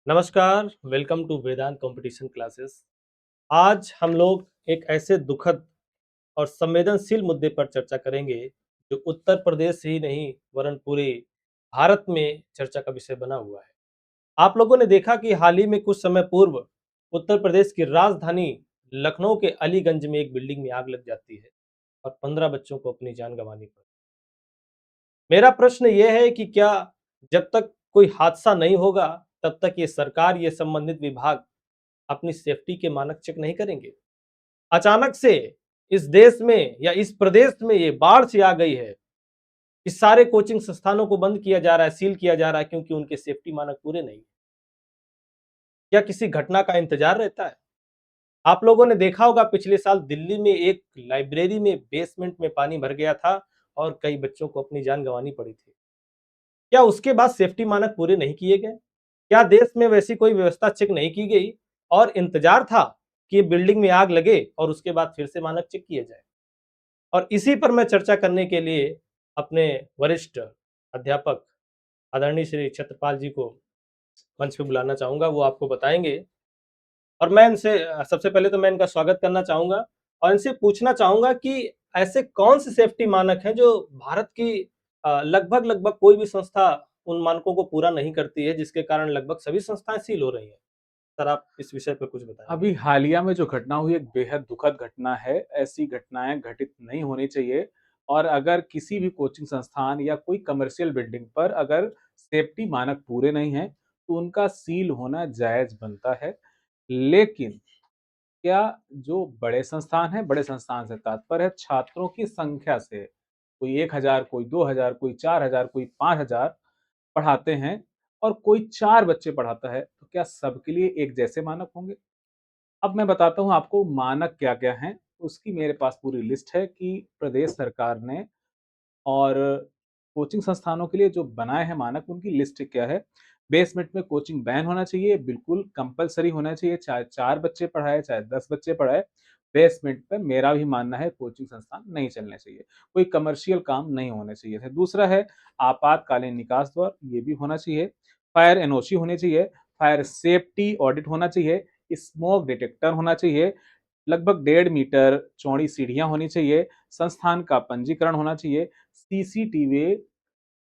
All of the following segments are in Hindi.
नमस्कार, welcome to Vedant competition classes. आज हम लोग एक ऐसे दुखद और संवेदनशील मुद्दे पर चर्चा करेंगे, जो उत्तर प्रदेश ही नहीं, वरन पूरे भारत में चर्चा का विषय बना हुआ है। आप लोगों ने देखा कि हाल ही में कुछ समय पूर्व उत्तर प्रदेश की राजधानी लखनऊ के अलीगंज में एक बिल्डिंग में आग लग जाती है और 15 बच्चों को अपनी जान गंवानी पड़ी। मेरा प्रश्न ये है कि क्या जब तक कोई हादसा नहीं होगा, तब तक ये सरकार, ये संबंधित विभाग अपनी सेफ्टी के मानक चेक नहीं करेंगे? अचानक से इस देश में या इस प्रदेश में ये बाढ़ सी आ गई है कि सारे कोचिंग संस्थानों को बंद किया जा रहा है, सील किया जा रहा है क्योंकि उनके सेफ्टी मानक पूरे नहीं। क्या किसी घटना का इंतजार रहता है? आप लोगों ने देखा होगा पिछले साल दिल्ली में एक लाइब्रेरी में बेसमेंट में पानी भर गया था और कई बच्चों को अपनी जान गंवानी पड़ी थी। क्या उसके बाद सेफ्टी मानक पूरे नहीं किए गए? क्या देश में वैसी कोई व्यवस्था चेक नहीं की गई और इंतजार था कि बिल्डिंग में आग लगे और उसके बाद फिर से मानक चेक किए जाए? और इसी पर मैं चर्चा करने के लिए अपने वरिष्ठ अध्यापक आदरणीय श्री छत्रपाल जी को मंच पे बुलाना चाहूँगा, वो आपको बताएँगे। और मैं इनसे सबसे पहले तो मैं इनका स्वागत करना चाहूँगा और इनसे पूछना चाहूँगा कि ऐसे कौन से सेफ्टी मानक हैं जो भारत की लगभग-लगभग कोई भी संस्था उन मानकों को पूरा नहीं करती है, जिसके कारण लगभग सभी संस्थाएँ सील हो रही हैं? सर, आप इस विषय पे कुछ बताएँगे? अभी हालिया में जो घटना हुई एक बेहद दुखद घटना है। ऐसी घटनाएँ घटित नहीं होनी चाहिए और अगर किसी भी कोचिंग संस्थान या कोई कमर्शियल बिल्डिंग पर अगर सेफ्टी मानक पूरे नहीं हैं, तो उनका सील होना जायज़ बनता है। लेकिन क्या जो बड़े संस्थान हैं, बड़े संस्थान से तात्पर्य है छात्रों की संख्या से। कोई 1000, कोई 2000, कोई 4000, कोई 5000 पढ़ाते हैं और कोई 4 बच्चे पढ़ाता है, तो क्या सबके लिए एक जैसे मानक होंगे? अब मैं बताता हूँ आपको मानक क्या-क्या हैं, उसकी मेरे पास पूरी लिस्ट है कि प्रदेश सरकार ने और कोचिंग संस्थानों के लिए जो बनाए हैं मानक, उनकी लिस्ट क्या है। बेसमेंट में कोचिंग बैन होना चाहिए, बिल्कुल कंपल्सरी होना चाहिए, चाहे 4 बच्चे पढ़ाएँ, चाहे 10 बच्चे पढ़ाएँ। बेसमेंट पे मेरा भी मानना है कोचिंग संस्थान नहीं चलने चाहिए, कोई कमर्शियल काम नहीं होने चाहिए थे। दूसरा है आपातकालीन निकास द्वार, ये भी होना चाहिए। फायर एनओसी होनी चाहिए, फायर सेफ्टी ऑडिट होना चाहिए, स्मोक डिटेक्टर होना चाहिए, लगभग 1.5 मीटर चौड़ी सीढ़ियाँ होनी चाहिए, संस्थान का पंजीकरण होना चाहिए, सीसीटीवी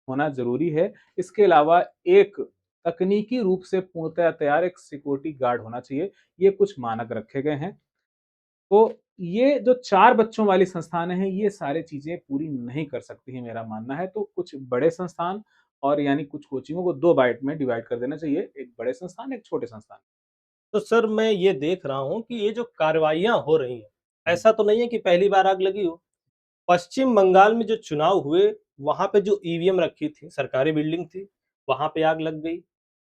होना ज़रूरी है। इसके अलावा एक तकनीकी रूप से पूर्णतः तैयार एक सिक्योरिटी गार्ड होना चाहिए। ये कुछ मानक रखे गए हैं। तो ये जो 4 बच्चों वाली संस्थानें हैं, ये सारी चीज़ें पूरी नहीं कर सकती हैं, मेरा मानना है। तो कुछ बड़े संस्थान और यानी कुछ कोचिंगों को 2 बाइट में डिवाइड कर देना चाहिए, एक बड़े संस्थान, एक छोटे संस्थान। तो सर, मैं ये देख रहा हूँ कि ये जो कार्रवाइयाँ हो रही हैं, हुँ। ऐसा तो नहीं है कि पहली बार आग लगी हो? पश्चिम बंगाल में जो चुनाव हुए, वहाँ पे जो ईवीएम रखी थी, सरकारी बिल्डिंग थी, वहाँ पे आग लग गई।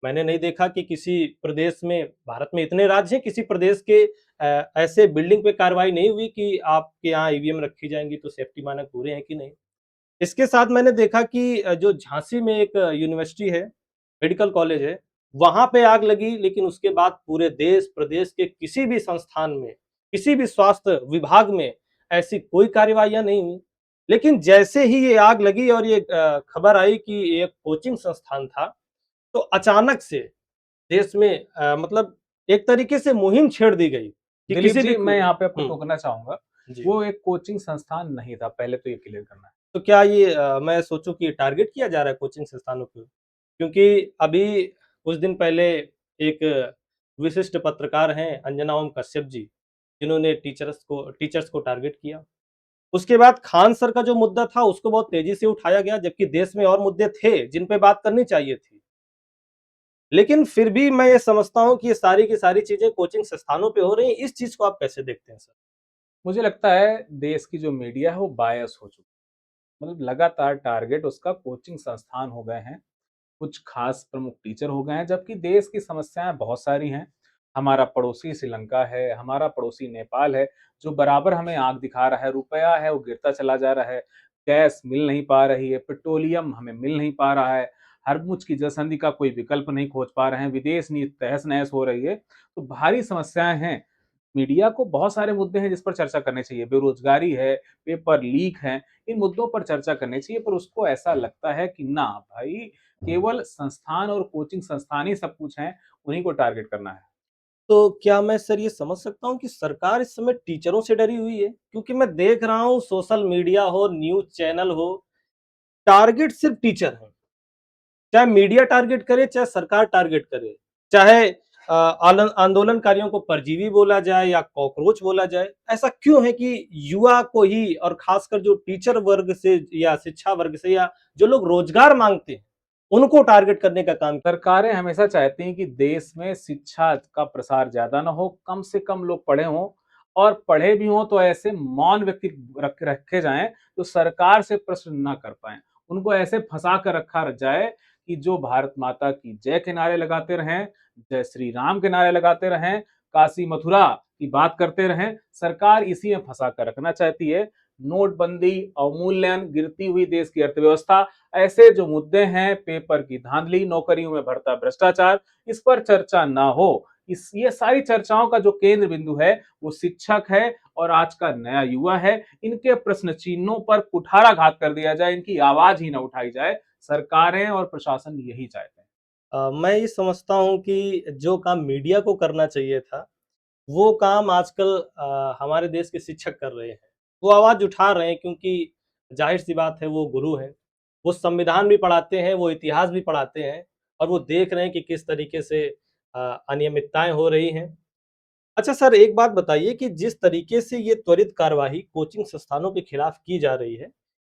मैंने नहीं देखा कि किसी प्रदेश में, भारत में इतने राज्य हैं, किसी प्रदेश के ऐसे बिल्डिंग पे कार्रवाई नहीं हुई कि आपके यहाँ ईवीएम रखी जाएँगी तो सेफ्टी मानक पूरे हैं कि नहीं। इसके साथ मैंने देखा कि जो झांसी में एक यूनिवर्सिटी है, मेडिकल कॉलेज है, वहाँ पे आग लगी, लेकिन उसके बाद पूरे देश, प्रदेश के किसी भी संस्थान में, किसी भी स्वास्थ्य विभाग में ऐसी कोई कार्रवाइयाँ नहीं हुई। लेकिन जैसे ही ये आग लगी और ये खबर आई कि ये एक कोचिंग संस्थान था, तो अचानक से देश में मतलब एक तरीके से मुहिम छेड़ दी गई कि दिलीप किसी भी जी, मैं यहाँ पे आपको हुँ, टोकना चाहूँगा। जी। वो एक कोचिंग संस्थान नहीं था, पहले तो ये क्लियर करना है। तो क्या ये मैं सोचूँ कि टारगेट किया जा रहा है कोचिंग संस्थानों को? क्योंकि अभी कुछ दिन पहले एक विशिष्ट पत्रकार हैं अंजना ओम कश्यप जी, जिन्होंने टीचर्स को टारगेट किया। उसके बाद खान सर का जो मुद्दा था उसको बहुत तेज़ी से उठाया गया, जबकि देश में और मुद्दे थे जिन पे बात करनी चाहिए थी। लेकिन फिर भी मैं ये समझता हूँ कि ये सारी की सारी चीज़ें कोचिंग संस्थानों पे हो रही हैं। इस चीज़ को आप कैसे देखते हैं सर? मुझे लगता है देश की जो मीडिया है वो बायस हो चुकी है। मतलब लगातार टारगेट उसका कोचिंग संस्थान हो गए हैं, कुछ खास प्रमुख टीचर हो गए हैं, जबकि देश की समस्याएँ बहुत सारी हैं। हमारा पड़ोसी श्रीलंका है, हमारा पड़ोसी नेपाल है, जो बराबर हमें आँख दिखा रहा है, रुपया है वो गिरता चला जा रहा है, गैस मिल नहीं पा रही है, पेट्रोलियम हमें मिल नहीं पा रहा है, हरमुज की जलसंधि का कोई विकल्प नहीं खोज पा रहे हैं, विदेश नीति तहस-नहस हो रही है, तो भारी समस्याएँ हैं। मीडिया को बहुत सारे मुद्दे हैं जिस पर चर्चा करनी चाहिए, बेरोज़गारी है, पेपर लीक हैं, इन मुद्दों पर चर्चा करनी चाहिए, पर उसको ऐसा लगता है कि ना भाई केवल संस्थान और कोचिंग संस्थान ही सब कुछ हैं, उन्हीं को टारगेट करना है। तो क्या मैं सर ये समझ सकता हूँ कि सरकार इस समय टीचरों से डरी हुई है? क्योंकि मैं देख रहा हूँ सोशल मीडिया हो, न्यूज़ चैनल हो, टारगेट सिर्फ़ टीचर हैं। चाहे मीडिया टारगेट करे, चाहे सरकार टारगेट करे, चाहे आंदोलनकारियों को परजीवी बोला जाए या कॉकरोच बोला जाए, ऐसा क्यों है कि युवा को ही और खासकर जो टीचर वर्ग से या शिक्षा वर्ग से या जो लोग रोजगार मांगते हैं, उनको टारगेट करने का काम किया? सरकारें हमेशा चाहती हैं कि देश में शिक्षा का प्रसार ज़्यादा ना हो, कम से कम लोग पढ़े हों और पढ़े भी हों तो ऐसे मौन व्यक्ति रखे जाएँ, जो सरकार से प्रश्न ना कर पाएँ। उनको ऐसे फँसा कर रखा जाए कि जो भारत माता की जय के नारे लगाते रहें, जय श्री राम के नारे लगाते रहें, काशी मथुरा की बात करते रहें। सरकार इसी में फँसा कर रखना चाहती है। नोटबंदी, अवमूल्यन, गिरती हुई देश की अर्थव्यवस्था, ऐसे जो मुद्दे हैं, पेपर की धांधली, नौकरियों में बढ़ता भ्रष्टाचार, इस पर चर्चा ना हो। इस ये सारी चर्चाओं का जो केंद्र बिंदु है, वो शिक्षक है और आज का नया युवा है। इनके प्रश्न चिन्हों पर कुठाराघात कर दिया जाए, इनकी आवाज ही ना उठाई जाए। सरकारें और प्रशासन यही चाहते हैं। मैं ये समझता हूँ कि जो काम मीडिया को करना चाहिए था, वो काम आजकल हमारे देश के शिक्षक कर रहे हैं। वो आवाज़ उठा रहे हैं क्योंकि ज़ाहिर-सी बात है वो गुरु हैं। वो संविधान भी पढ़ाते हैं, वो इतिहास भी पढ़ाते हैं और वो देख रहे हैं कि किस तरीके से अनियमितताएँ हो रही हैं। अच्छा सर एक बात बताइए कि जिस तरीके से ये त्वरित कार्यवाही कोचिंग संस्थानों के खिलाफ की जा रही है,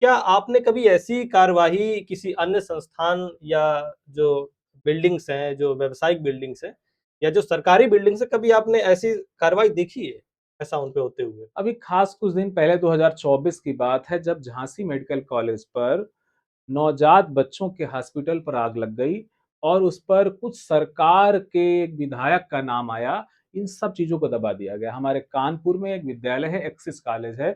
क्या आपने कभी ऐसी कार्यवाही किसी अन्य संस्थान या जो बिल्डिंग्स हैं, जो व्यावसायिक बिल्डिंग्स हैं या जो सरकारी बिल्डिंग्स हैं, कभी आपने ऐसी कार्रवाई देखी है, ऐसा उन पे होते हुए? अभी खास कुछ दिन पहले 2024 की बात है, जब झांसी मेडिकल कॉलेज पर नवजात बच्चों के हॉस्पिटल पर आग लग गई और उस पर कुछ सरकार के एक विधायक का नाम आया, इन सब चीज़ों को दबा दिया गया। हमारे कानपुर में एक विद्यालय है, एक्सिस कॉलेज है,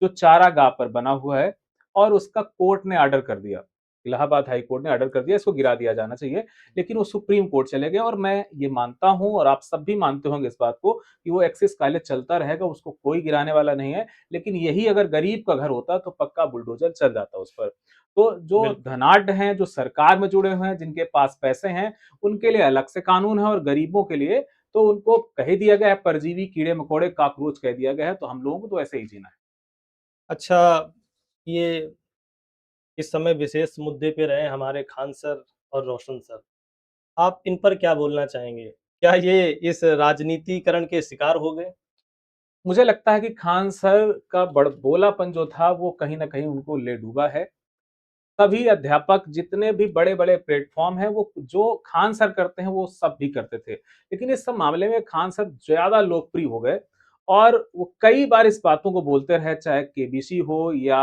जो चारागाह पर बना हुआ है और उसका कोर्ट ने ऑर्डर कर दिया। इलाहाबाद हाई कोर्ट ने ऑर्डर कर दिया, इसको गिरा दिया जाना चाहिए, लेकिन वो सुप्रीम कोर्ट चले गए और मैं ये मानता हूँ और आप सब भी मानते होंगे इस बात को कि वो एक्सिस कॉलेज चलता रहेगा, उसको कोई गिराने वाला नहीं है। लेकिन यही अगर गरीब का घर होता, तो पक्का बुलडोज़र चल जाता उस पर। तो जो बिल्कुल। धनाढ्य हैं, जो सरकार में जुड़े हुए हैं, जिनके पास पैसे हैं, उनके लिए अलग से कानून है और गरीबों के लिए तो उनको कह दिया गया है परजीवी, कीड़े-मकोड़े, कॉकरोच कह दिया गया है, तो हम लोगों को तो ऐसे ही जीना है। अच्छा, ये इस समय विशेष मुद्दे पे रहे हमारे खान सर और रोशन सर। आप इन पर क्या बोलना चाहेंगे? क्या ये इस राजनीतिकरण के शिकार हो गए? मुझे लगता है कि खान सर का बड़बोलापन जो था, वो कहीं न कहीं उनको ले डूबा है। सभी अध्यापक जितने भी बड़े-बड़े प्लेटफ़ॉर्म हैं, वो जो खान सर करते हैं, वो सब भी करते थे। लेकिन इस सब मामले में खान सर ज़्यादा लोकप्रिय हो गए और वो कई बार इस बातों को बोलते रहे, चाहे केबीसी हो या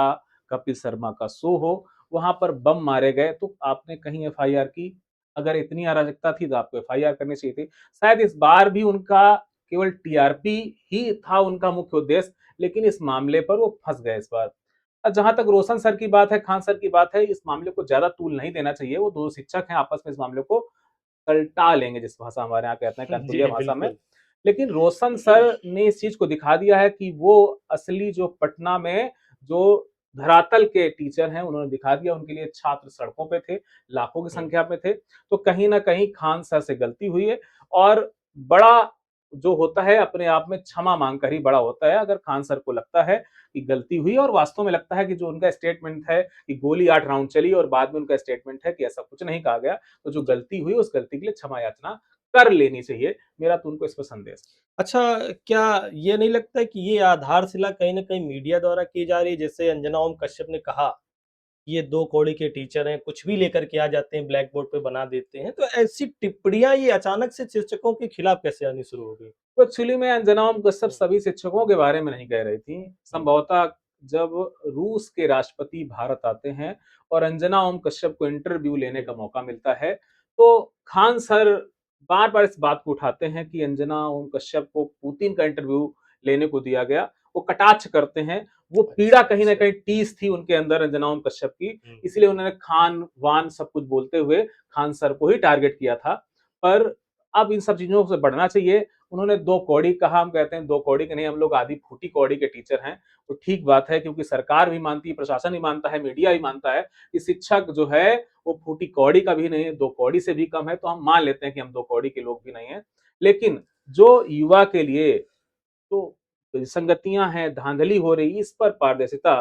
कपिल शर्मा का शो हो, वहाँ पर बम मारे गए, तो आपने कहीं एफआईआर की? अगर इतनी अराजकता थी, तो आपको एफआईआर करनी चाहिए थी। शायद इस बार भी उनका केवल टीआरपी ही था उनका मुख्य उद्देश्य, लेकिन इस मामले पर वो फँस गए इस बार। जहाँ तक रोशन सर की बात है, खान सर की बात है, इस मामले को ज़्यादा तूल नहीं देना चाहिए। वो 2 शिक्षक हैं, आपस में इस मामले को पलटा लेंगे, जिस भाषा हमारे यहाँ कहते हैं जी, कनपुरिया भाषा में। बिल्कुल। लेकिन रोशन सर ने इस चीज़ को दिखा दिया है कि वो असली जो पटना में जो धरातल के टीचर हैं, उन्होंने दिखा दिया। उनके लिए छात्र सड़कों पे थे, लाखों की हुँ। संख्या में थे। तो कहीं न कहीं खान सर से गलती हुई है और बड़ा जो होता है अपने आप में क्षमा माँग कर ही बड़ा होता है। अगर खान सर को लगता है कि गलती हुई और वास्तव में लगता है कि जो उनका स्टेटमेंट है कि गोली 8 राउंड चली और बाद में उनका स्टेटमेंट है कि ऐसा कुछ नहीं कहा गया, तो जो जी। गलती हुई उस गलती के लिए क्षमा याचना कर लेनी चाहिए। मेरा तो उनको इस पर संदेश है। अच्छा, क्या ये नहीं लगता है कि ये आधारशिला कहीं न कहीं मीडिया द्वारा की जा रही है? जैसे अंजना ओम कश्यप ने कहा, ये 2 कौड़ी के टीचर हैं, कुछ भी लेकर के आ जाते हैं, ब्लैक बोर्ड पे बना देते हैं। तो ऐसी टिप्पणियाँ ये अचानक से शिक्षकों के खिलाफ कैसे आनी शुरू हो गई? तो एक्चुअली में अंजना ओम कश्यप हुँ, सभी शिक्षकों के बारे में नहीं कह रही थी। हुँ, संभवतः जब रूस के राष्ट्रपति भारत आते हैं और अंजना ओम कश्यप को इंटरव्यू लेने का हुँ। मौका मिलता है, तो खान सर बार-बार इस बात को उठाते हैं कि अंजना ओम कश्यप को पुतिन का इंटरव्यू लेने को दिया गया। वो कटाक्ष करते हैं। वो पीड़ा अच्छा, कहीं न अच्छा। कहीं टीस थी उनके अंदर अंजना ओम कश्यप की, हुँ, इसलिए उन्होंने खान-वान सब कुछ बोलते हुए खान सर को ही टारगेट किया था। पर अब इन सब चीज़ों से बढ़ना चाहिए। उन्होंने 2 कौड़ी कहा, हम कहते हैं 2 कौड़ी के नहीं, हम लोग आधी फूटी कौड़ी के टीचर हैं। तो ठीक बात है, क्योंकि सरकार भी मानती है, प्रशासन भी मानता है, मीडिया भी मानता है कि शिक्षक जो है वो फूटी कौड़ी का भी नहीं है, 2 कौड़ी से भी कम है, तो हम मान लेते हैं कि हम 2 कौड़ी के लोग भी नहीं हैं। लेकिन जो युवा के लिए तो विसंगतियाँ हैं, धांधली हो रही है, इस पर पारदर्शिता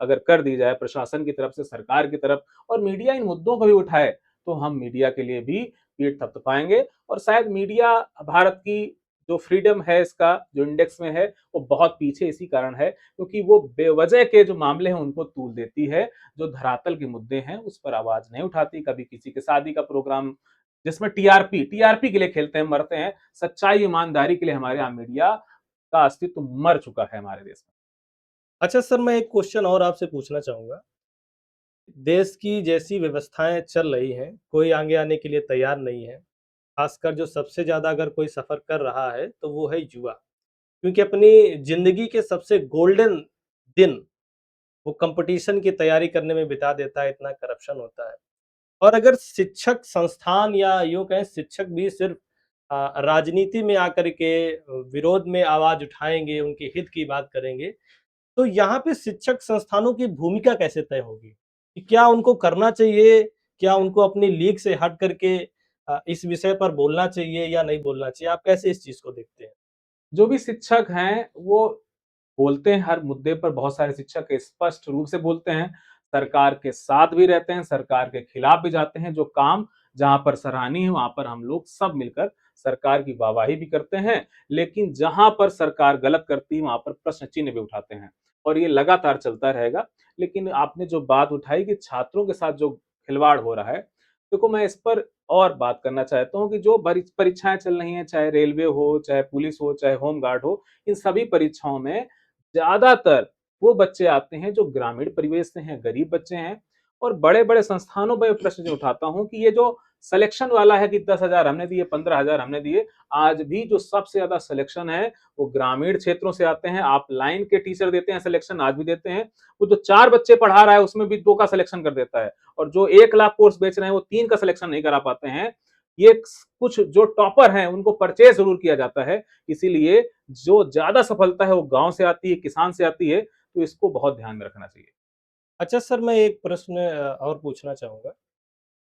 अगर कर दी जाए प्रशासन की तरफ से, सरकार की तरफ, और मीडिया इन मुद्दों को भी उठाए, तो हम मीडिया के लिए भी पीठ थपथपाएँगे। और शायद मीडिया भारत की जो फ्रीडम है, इसका जो इंडेक्स में है, वो बहुत पीछे इसी कारण है, क्योंकि वो बेवजह के जो मामले हैं उनको तूल देती है, जो धरातल के मुद्दे हैं उस पर आवाज़ नहीं उठाती। कभी किसी के शादी का प्रोग्राम जिसमें टीआरपी के लिए खेलते हैं, मरते हैं, सच्चाई, ईमानदारी के लिए हमारे यहाँ मीडिया का अस्तित्व मर चुका है हमारे देश में। अच्छा सर, मैं एक क्वेश्चन और आपसे पूछना चाहूँगा। देश की जैसी व्यवस्थाएँ चल रही हैं, कोई आगे आने के लिए तैयार नहीं है। ख़ासकर जो सबसे ज़्यादा अगर कोई सफ़र कर रहा है, तो वो है युवा। क्योंकि अपनी ज़िंदगी के सबसे गोल्डन दिन वो कॉम्पिटिशन की तैयारी करने में बिता देता है, इतना करप्शन होता है। और अगर शिक्षक संस्थान या यूँ कहें शिक्षक भी सिर्फ़ राजनीति में आकर के विरोध में आवाज़ उठाएँगे, उनके हित की बात करेंगे, तो यहाँ पे शिक्षक संस्थानों की भूमिका कैसे तय होगी? कि क्या उनको करना चाहिए? क्या उनको अपनी लीक से हट करके इस विषय पर बोलना चाहिए या नहीं बोलना चाहिए? आप कैसे इस चीज़ को देखते हैं? जो भी शिक्षक हैं, वो बोलते हैं हर मुद्दे पर, बहुत सारे शिक्षक स्पष्ट रूप से बोलते हैं, सरकार के साथ भी रहते हैं, सरकार के खिलाफ भी जाते हैं। जो काम जहाँ पर सराहनीय है, वहाँ पर हम लोग सब मिलकर सरकार की वाहवाही भी करते हैं, लेकिन जहाँ पर सरकार गलत करती है, वहाँ पर प्रश्न चिन्ह भी उठाते हैं, और ये लगातार चलता रहेगा। लेकिन आपने जो बात उठाई कि छात्रों के साथ जो खिलवाड़ हो रहा है, देखो मैं इस पर और बात करना चाहता हूँ कि जो परीक्षाएँ चल रही हैं, चाहे रेलवे हो, चाहे पुलिस हो, चाहे होम गार्ड हो, इन सभी परीक्षाओं में ज़्यादातर वो बच्चे आते हैं जो ग्रामीण परिवेश से हैं, गरीब बच्चे हैं, और बड़े-बड़े संस्थानों में प्रश्न जो उठाता हूँ कि ये जो सिलेक्शन वाला है कि 10,000 हमने दिए, 15,000 हमने दिए, आज भी जो सबसे ज़्यादा सिलेक्शन है, वो ग्रामीण क्षेत्रों से आते हैं। आप लाइन के टीचर देते हैं सिलेक्शन, आज भी देते हैं। वो जो 4 बच्चे पढ़ा रहा है, उसमें भी 2 का सिलेक्शन कर देता है, और जो 1 लाख कोर्स बेच रहे हैं, वो 3 का सिलेक्शन नहीं करा पाते हैं। ये कुछ जो टॉपर हैं, उनको परचेज़ ज़रूर किया जाता है, इसीलिए जो ज़्यादा सफलता है वो गाँव से आती है, किसान से आती है, तो इसको बहुत ध्यान में रखना चाहिए। अच्छा सर, मैं एक प्रश्न और पूछना चाहूँगा।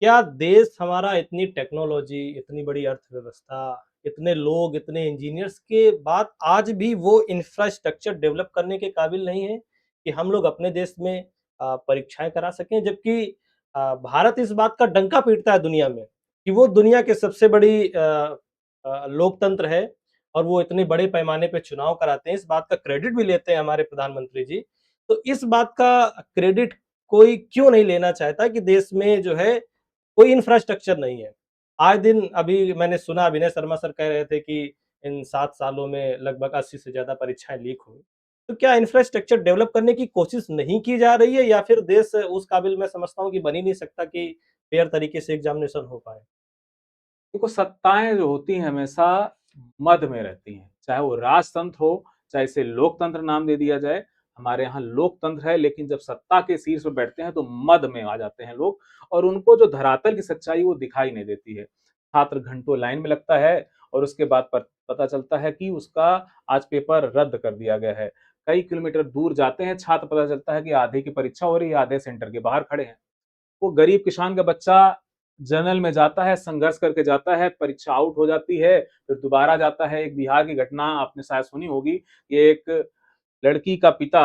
क्या देश हमारा इतनी टेक्नोलॉजी, इतनी बड़ी अर्थव्यवस्था, इतने लोग, इतने इंजीनियर्स के बाद आज भी वो इंफ्रास्ट्रक्चर डेवलप करने के काबिल नहीं है कि हम लोग अपने देश में परीक्षाएँ करा सकें? जबकि भारत इस बात का डंका पीटता है दुनिया में कि वो दुनिया के सबसे बड़ी लोकतंत्र है और वो इतने बड़े पैमाने पे चुनाव कराते हैं, इस बात का क्रेडिट भी लेते हैं हमारे प्रधानमंत्री जी। तो इस बात का क्रेडिट कोई क्यों नहीं लेना चाहता कि देश में जो है कोई इंफ्रास्ट्रक्चर नहीं है। आए दिन अभी मैंने सुना विनय शर्मा सर कह रहे थे कि इन 7 सालों में लगभग 80 से ज़्यादा परीक्षाएँ लीक हुई। तो क्या इंफ्रास्ट्रक्चर डेवलप करने की कोशिश नहीं की जा रही है या फिर देश उस काबिल मैं समझता हूँ कि बन ही नहीं सकता कि फेयर तरीके से एग्ज़ामिनेशन हो पाए? देखो, सत्ताएँ जो होती हैं हमेशा मध्य में रहती हैं, चाहे वो राजतंत्र हो, चाहे इसे लोकतंत्र नाम दे दिया जाए। हमारे यहाँ लोकतंत्र है, लेकिन जब सत्ता के शीर्ष पे बैठते हैं तो मध्य में आ जाते हैं लोग, और उनको जो धरातल की सच्चाई वो दिखाई नहीं देती है। छात्र घंटों लाइन में लगता है, और उसके बाद पता चलता है कि उसका आज पेपर रद्द कर दिया गया है। कई किलोमीटर दूर जाते हैं छात्र, पता चलता है कि आधे की परीक्षा हो रही है, आधे सेंटर के बाहर खड़े हैं। वो गरीब किसान का बच्चा जनरल में जाता है, संघर्ष करके जाता है, परीक्षा आउट हो जाती है, फिर दोबारा जाता है। एक बिहार की घटना आपने शायद सुनी होगी, ये एक लड़की का पिता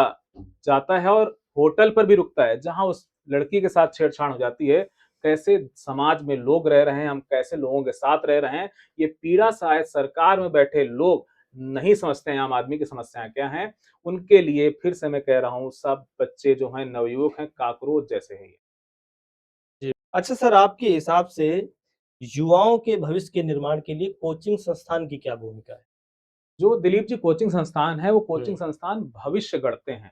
जाता है और होटल पर भी रुकता है, जहाँ उस लड़की के साथ छेड़छाड़ हो जाती है। कैसे समाज में लोग रह रहे हैं, हम कैसे लोगों के साथ रह रहे हैं, ये पीड़ा शायद सरकार में बैठे लोग नहीं समझते हैं आम आदमी की समस्याएँ क्या हैं। उनके लिए फिर से मैं कह रहा हूँ, सब बच्चे जो हैं, नवयुवक हैं, काकरोच जैसे हैं ये। जी। अच्छा सर, आपके हिसाब से युवाओं के भविष्य के निर्माण के लिए कोचिंग संस्थान की क्या भूमिका है? जो दिलीप जी कोचिंग संस्थान है, वो कोचिंग हुँ, संस्थान भविष्य गढ़ते हैं।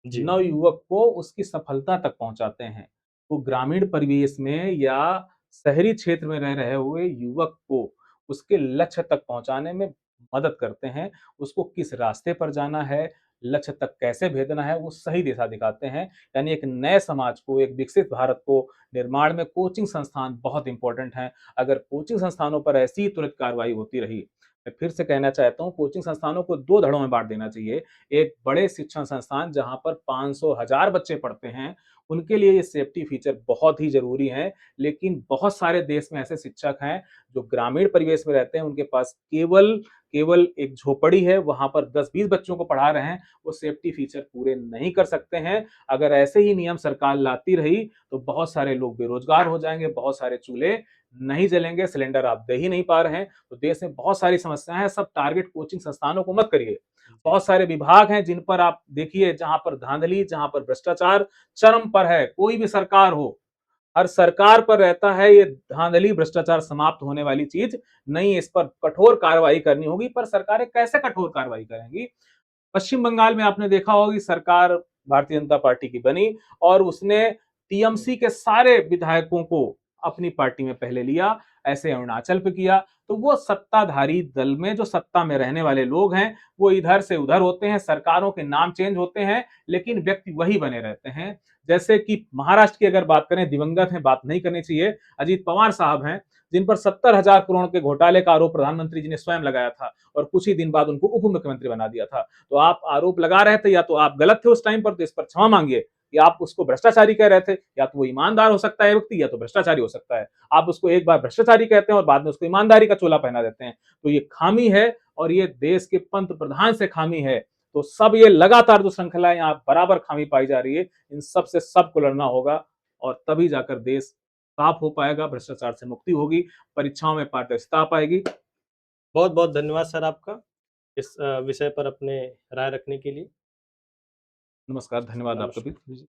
जी। नवयुवक को उसकी सफलता तक पहुँचाते हैं। वो ग्रामीण परिवेश में या शहरी क्षेत्र में रह रहे हुए युवक को उसके लक्ष्य तक पहुँचाने में मदद करते हैं। उसको किस रास्ते पर जाना है, लक्ष्य तक कैसे भेजना है, वो सही दिशा दिखाते हैं। यानी एक नए समाज को, एक विकसित भारत को निर्माण में कोचिंग संस्थान बहुत इम्पोर्टेंट हैं। अगर कोचिंग संस्थानों पर ऐसी ही त्वरित कार्रवाई होती रही, मैं फिर से कहना चाहता हूँ, कोचिंग संस्थानों को 2 धड़ों में बाँट देना चाहिए। एक बड़े शिक्षण संस्थान जहाँ पर 500 हज़ार बच्चे पढ़ते हैं, उनके लिए ये सेफ्टी फीचर बहुत ही ज़रूरी है। लेकिन बहुत सारे देश में ऐसे शिक्षक हैं, जो ग्रामीण परिवेश में रहते हैं, उनके पास केवल केवल एक झोपड़ी है, वहाँ पर 10-20 बच्चों को पढ़ा रहे हैं, वो सेफ्टी फीचर पूरे नहीं कर सकते हैं। अगर ऐसे ही नियम सरकार लाती रही, तो बहुत सारे लोग बेरोज़गार हो जाएँगे, बहुत सारे चूल्हे नहीं जलेंगे, सिलेंडर आप दे ही नहीं पा रहे हैं। तो देश में बहुत सारी समस्याएँ हैं, सब टारगेट कोचिंग संस्थानों को मत करिए। जी, बहुत सारे विभाग हैं जिन पर आप देखिए, जहाँ पर धांधली, जहाँ पर भ्रष्टाचार चरम पर है, कोई भी सरकार हो, हर सरकार पर रहता है ये धांधली, भ्रष्टाचार समाप्त होने वाली चीज़ नहीं, इस पर कठोर कार्रवाई करनी होगी। पर सरकारें कैसे कठोर कार्रवाई करेंगी? पश्चिम बंगाल में आपने देखा होगा कि सरकार भारतीय जनता पार्टी की बनी और उसने टीएमसी के सारे विधायकों को अपनी पार्टी में पहले लिया, ऐसे अरुणाचल पे किया। तो वो सत्ताधारी दल में जो सत्ता में रहने वाले लोग हैं, वो इधर से उधर होते हैं, सरकारों के नाम चेंज होते हैं, लेकिन व्यक्ति वही बने रहते हैं। जैसे कि महाराष्ट्र की अगर बात करें, दिवंगत हैं, बात नहीं करनी चाहिए, अजीत पवार साहब हैं, जिन पर 70,000 करोड़ के घोटाले का आरोप प्रधानमंत्री जी ने स्वयं लगाया था और कुछ ही दिन बाद उनको उप मुख्यमंत्री बना दिया था। तो आप आरोप लगा रहे थे, या तो आप गलत थे उस टाइम पर, तो इस पर क्षमा मांगिए, या आप उसको भ्रष्टाचारी कह रहे थे, या तो वो ईमानदार हो सकता है व्यक्ति, या तो भ्रष्टाचारी हो सकता है। आप उसको एक बार भ्रष्टाचारी कहते हैं और बाद में उसको ईमानदारी का चोला पहना देते हैं। तो ये खामी है और ये देश के पंत प्रधान से खामी है। तो सब ये लगातार जो श्रृंखला यहाँ बराबर खामी पाई जा रही है, इन सब से सबको लड़ना होगा और तभी जाकर देश साफ हो पाएगा, भ्रष्टाचार से मुक्ति होगी, परीक्षाओं में पारदर्शिता आ पाएगी। बहुत-बहुत धन्यवाद सर आपका, इस विषय पर अपने राय रखने के लिए। नमस्कार, धन्यवाद आपका नमस्कार। भी।